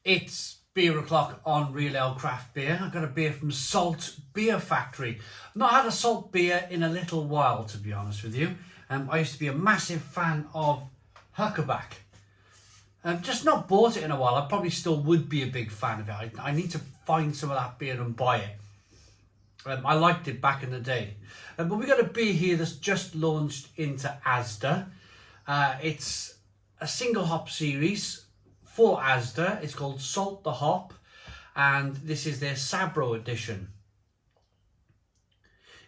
It's beer o'clock on Real Ale Craft Beer. I've got a beer from Salt Beer Factory. I've not had a salt beer in a little while, to be honest with you. I used to be a massive fan of Huckaback. I've just not bought it in a while. I probably still would be a big fan of it. I need to find some of that beer and buy it. I liked it back in the day. But we got a beer here that's just launched into ASDA. It's a single hop series for ASDA. It's called Salt the Hop, and this is their Sabro edition.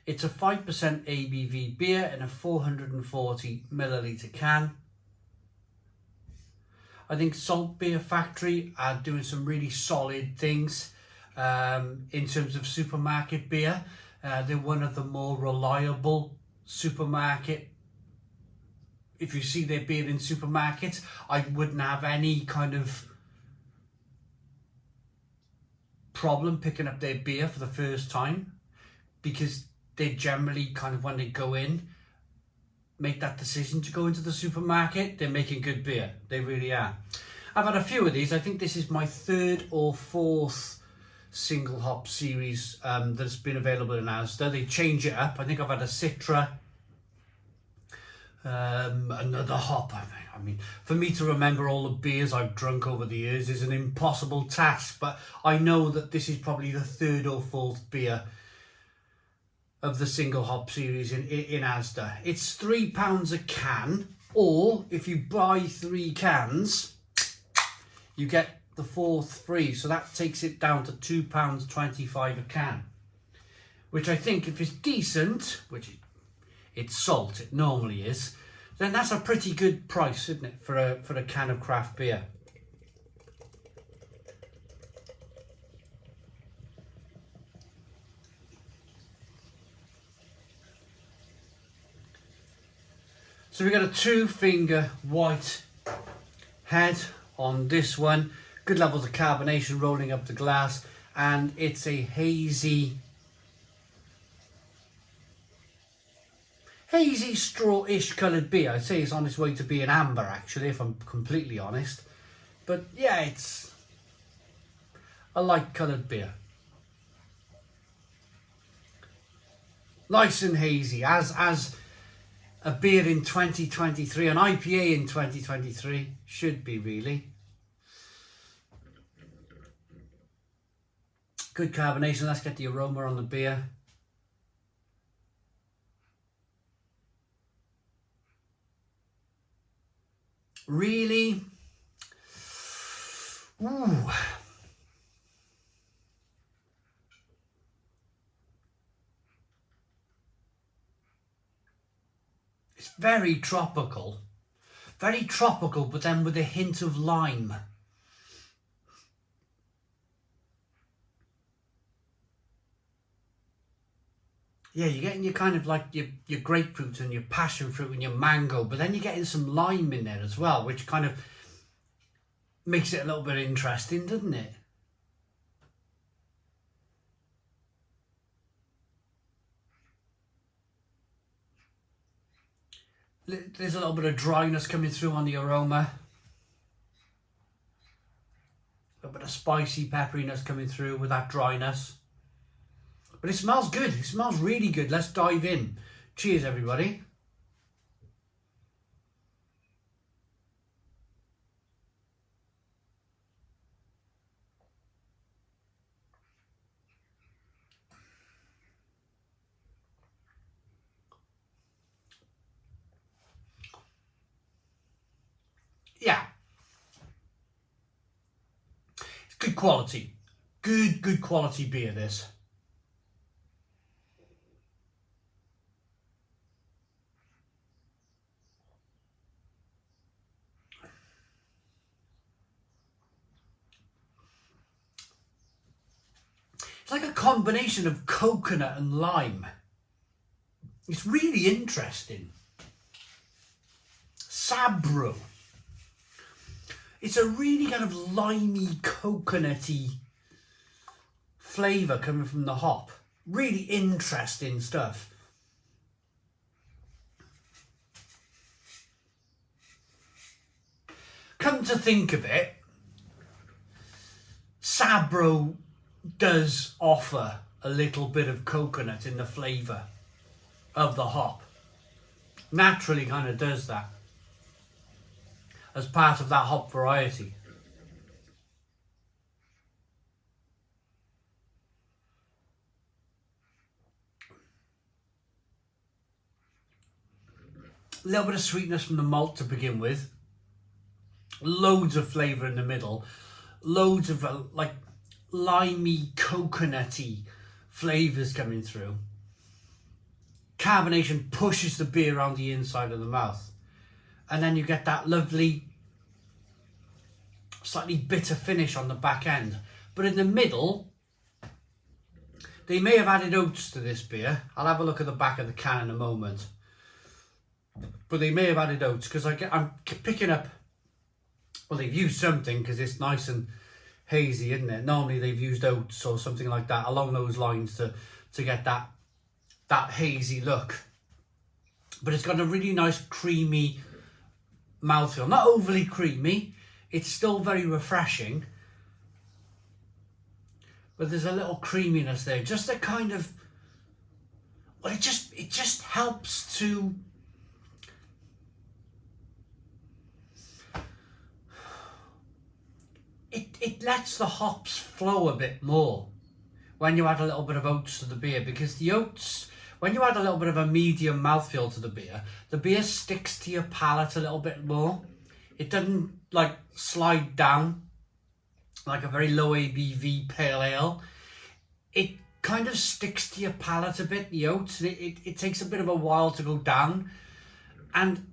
It's a 5% ABV beer in a 440 milliliter can. I think Salt Beer Factory are doing some really solid things in terms of supermarket beer. They're one of the more reliable supermarket. If you see their beer in supermarkets, I wouldn't have any kind of problem picking up their beer for the first time, because they generally kind of, when they go in, make that decision to go into the supermarket. They're making good beer. They really are. I've had a few of these. I think this is my third or fourth single hop series that's been available in Asda. They change it up. I think I've had a Citra, another hop. I mean, for me to remember all the beers I've drunk over the years is an impossible task, but I know that this is probably the third or fourth beer of the single hop series in Asda. It's £3 a can, or if you buy 3 cans, you get the fourth free. So that takes it down to £2.25 a can, which I think, if it's decent, which it's Salt, it normally is, then that's a pretty good price, isn't it, for a can of craft beer. So we got a 2-finger white head on this one. Good levels of carbonation rolling up the glass, and it's a hazy straw-ish coloured beer. I'd say it's on its way to being amber, actually, if I'm completely honest. But yeah, it's a light coloured beer. Nice and hazy, as a beer in 2023, an IPA in 2023 should be, really. Good carbonation. Let's get the aroma on the beer. Really? Ooh. It's very tropical, but then with a hint of lime. Yeah, you're getting your kind of like your grapefruit and your passion fruit and your mango, but then you're getting some lime in there as well, which kind of makes it a little bit interesting, doesn't it? There's a little bit of dryness coming through on the aroma. A little bit of spicy pepperiness coming through with that dryness. But it smells good. It smells really good. Let's dive in. Cheers, everybody. Yeah. It's good quality. Good quality beer, this. It's like a combination of coconut and lime. It's really interesting. Sabro. It's a really kind of limey, coconutty flavour coming from the hop. Really interesting stuff. Come to think of it, Sabro does offer a little bit of coconut in the flavour of the hop. Naturally kind of does that as part of that hop variety. A little bit of sweetness from the malt to begin with. Loads of flavour in the middle. Loads of like limey, coconutty flavours coming through. Carbonation pushes the beer around the inside of the mouth. And then you get that lovely, slightly bitter finish on the back end. But in the middle, they may have added oats to this beer. I'll have a look at the back of the can in a moment. But they may have added oats because I'm picking up, well, they've used something because it's nice and hazy, isn't it? Normally they've used oats or something like that along those lines to get that hazy look. But it's got a really nice creamy mouthfeel. Not overly creamy. It's still very refreshing. But there's a little creaminess there. Just a kind of, well, it just helps to, it lets the hops flow a bit more when you add a little bit of oats to the beer, because the oats, when you add a little bit of a medium mouthfeel to the beer sticks to your palate a little bit more. It doesn't like slide down like a very low ABV pale ale. It kind of sticks to your palate a bit, the oats, and it takes a bit of a while to go down. And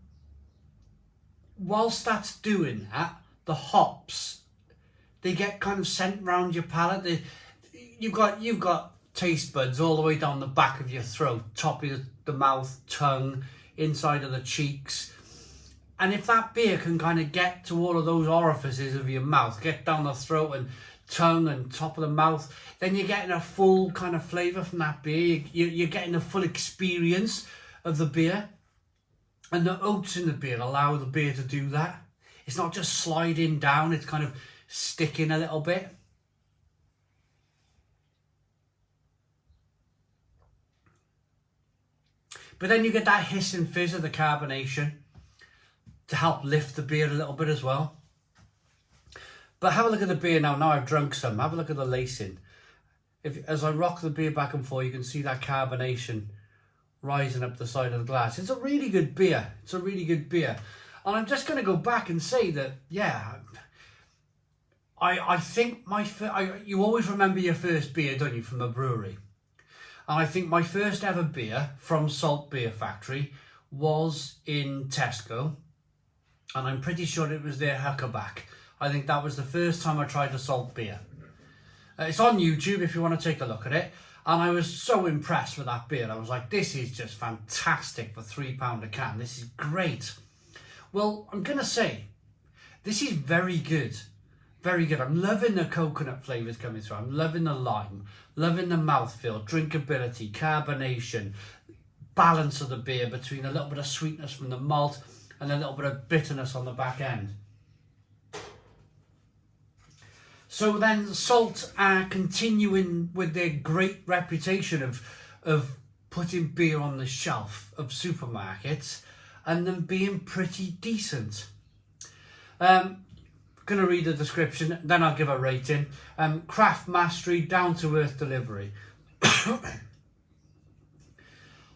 whilst that's doing that, the hops, they get kind of sent round your palate. You've got taste buds all the way down the back of your throat, top of the mouth, tongue, inside of the cheeks. And if that beer can kind of get to all of those orifices of your mouth, get down the throat and tongue and top of the mouth, then you're getting a full kind of flavour from that beer. You're getting a full experience of the beer. And the oats in the beer allow the beer to do that. It's not just sliding down, it's kind of sticking a little bit. But then you get that hiss and fizz of the carbonation to help lift the beer a little bit as well. But have a look at the beer now. Now I've drunk some. Have a look at the lacing. As I rock the beer back and forth, you can see that carbonation rising up the side of the glass. It's a really good beer. It's a really good beer. And I'm just going to go back and say that, yeah, I think you always remember your first beer, don't you, from a brewery? And I think my first ever beer from Salt Beer Factory was in Tesco. And I'm pretty sure it was their Huckaback. I think that was the first time I tried a salt beer. It's on YouTube if you want to take a look at it. And I was so impressed with that beer. I was like, this is just fantastic for £3 a can. This is great. Well, I'm going to say, this is very good. Very good. I'm loving the coconut flavours coming through. I'm loving the lime. Loving the mouthfeel, drinkability, carbonation, balance of the beer between a little bit of sweetness from the malt and a little bit of bitterness on the back end. So then Salt are continuing with their great reputation of putting beer on the shelf of supermarkets and them being pretty decent. Going to read the description, then I'll give a rating. Craft mastery, down-to-earth delivery.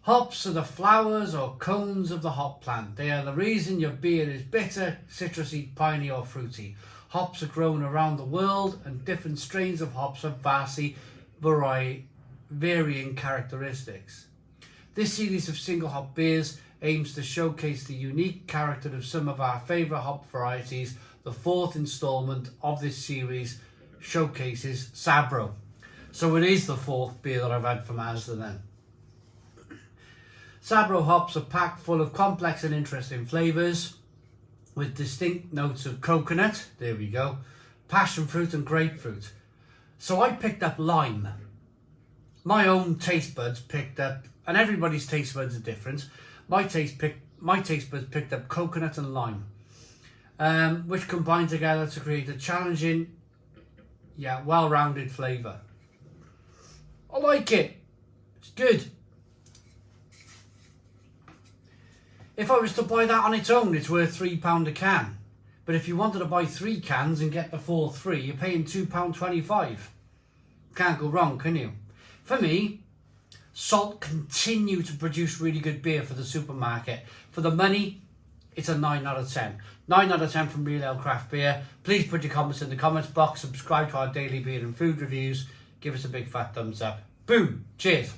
Hops are the flowers or cones of the hop plant. They are the reason your beer is bitter, citrusy, piney or fruity. Hops are grown around the world and different strains of hops have vastly varying characteristics. This series of single hop beers aims to showcase the unique character of some of our favourite hop varieties. The fourth instalment of this series showcases Sabro. So it is the fourth beer that I've had from ASDA then. Sabro hops are packed full of complex and interesting flavours with distinct notes of coconut, there we go, passion fruit and grapefruit. So I picked up lime. My own taste buds picked up, and everybody's taste buds are different. My taste buds picked up coconut and lime. Which combine together to create a challenging Yeah, well-rounded flavour. I like it. It's good. If I was to buy that on its own, it's worth £3 a can. But if you wanted to buy 3 cans and get the full 3, you're paying £2.25. Can't go wrong, can you? For me, Salt continue to produce really good beer for the supermarket. For the money, it's a 9 out of 10. 9 out of 10 from Real Ale Craft Beer. Please put your comments in the comments box. Subscribe to our daily beer and food reviews. Give us a big fat thumbs up. Boom. Cheers.